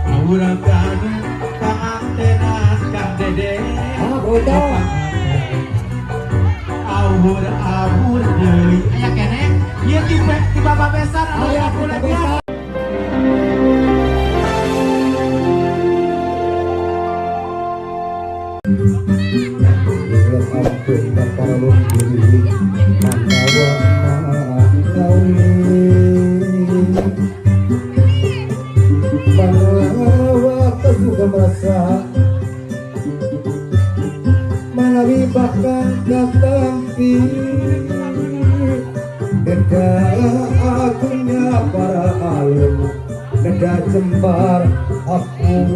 Awurakan pangantenan Kang Dede. Awur deui. Aya keneh. Ieu ti Bapak Besan anu sakulekan. Malawi bahkan katampi Neda agungnya para alim Neda jembar apun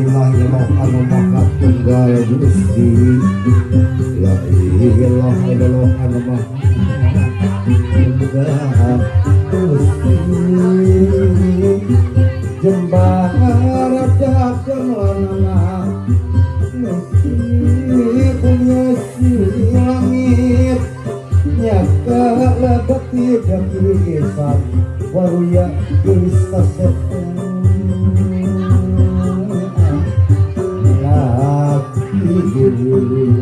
La ilaha anu maha tunggal Gusti La ilaha illallah anu maha tunggal Gusti Jembar raja kemelanana Meski punya si langit Nyaka lebat tidak kirisan Waruya gelis kasetan Laki dulu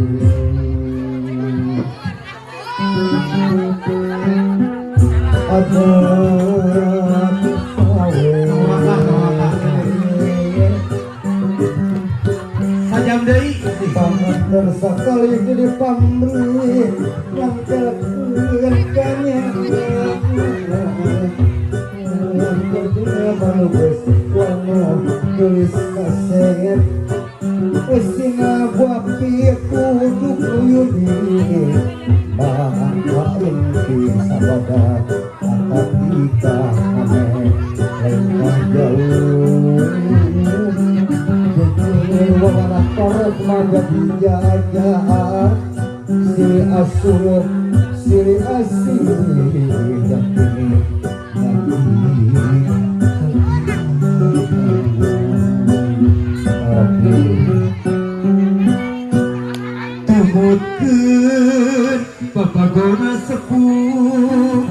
Ada Sajam deui pamanten sakali jadi pamrih yang kelekanya baru wano tulis kaset Wesina wapi kudu kuyuni Bangka inti sabada Kata tika kame Lengkah jauh Wana korek maga dijajah Siri asuh Siri asih Yakini Tumutkeun papagona sepuh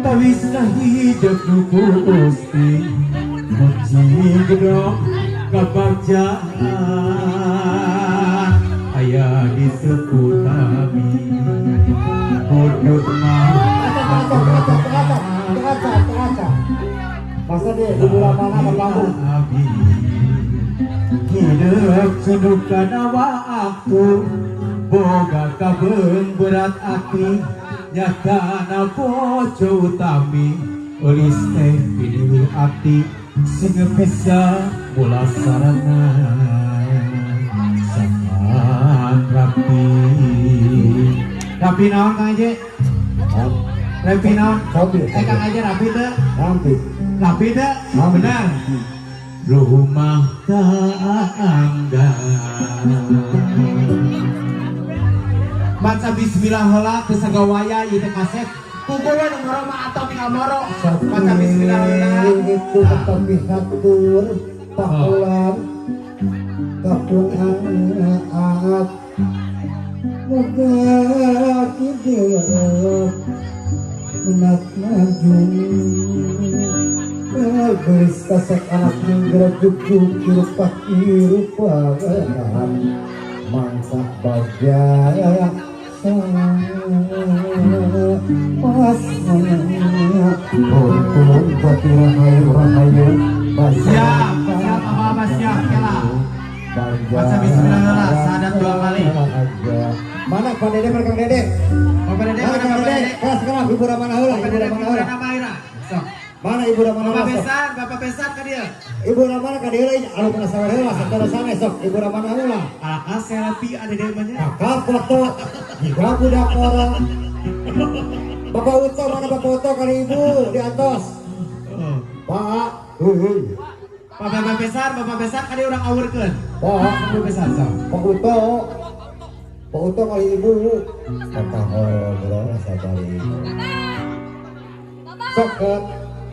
Tawisna hidup nu Gusti Muji gedong kabagjaan aya di sepuh kami Kudut mah Masa deh, di bulan mana berbangun? Hidup cedukan aku boga kabeung berat ati nyatana bojo utami eulis teh pinuh ati sing bisa mula sarana sangat rapi naon Kang Aje? Rapi naon? Kang Aje rapi teh? Rapi teh? Benar. Rumah tangga baca bismillah heula teu sagawaya ieu teh kaset kukuleun nu moro mah atau tinggal moro baca bismillah heula itu tapi hatur pakulan kapung aat muga kieu menak maju gelis kaset anak minggra jujuk rupa mangsa bajaya pas untung batu rahayu siap apa siap kela baca bismillah heula sadat 2 kali mana Pak Dede Kang Dede Bapak Dede sekarang Ibu Ramana heula Ibu Ramana heula mana Ibu Ramana Bapak Besan ka dieu Ibu Ramana ka dieu anu penasaran heula saudara sana sok Ibu Ramana heula kakak selfie ada di mana kakak foto jika budak orang Bapak Uto mana Bapak Uto kali Ibu di atas Pak Bapak Besan ka dieu urang awurkeun Bapak Besan Pak Uto kali Ibu kata ngobrol sabari sok ke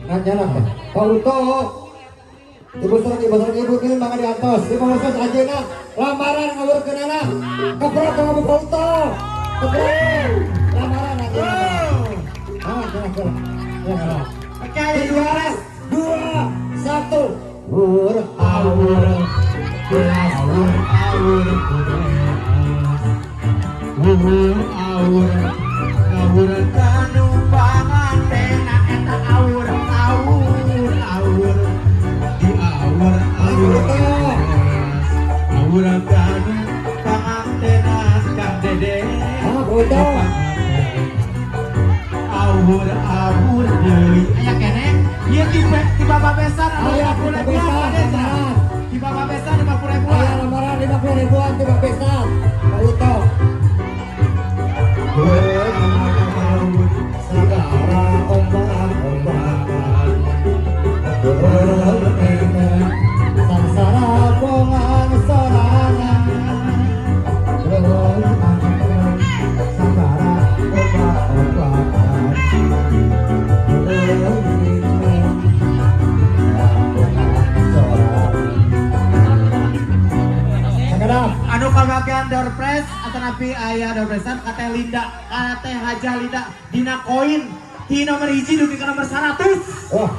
nanya lah Pak Uto ibu ini mangga di atas di bawah aja nak lamaran ngawurkeun anak. Keprok ka Bapak Uto. Keprok. Lamaran nanti. Ah, Percaya juara. 2, 1. Wur awur. Awur awur awur awur awur kanumpangan tena eta awur awur awur di awur awur awur kanumpangan tena Kang Dede Uto. awur awur deui aya keneh ieu ti Bapak Besan Aya 50.000 Besan, lamaran. di Bapak Besan 50.000 Aya lamaran 50.000-an ti Pak Besan. Pak Uto. Sekarang ombak-ombakan bermain sangsara bongan sorangan bermain sangsara ombak-ombakan bermain bongan sorangan. Sakadap. Anu kabagian door prize atanapi aya door prize-an kate Linda kate Haja Linda dina koin di nomor hiji dugi ke nomor 100 Wah,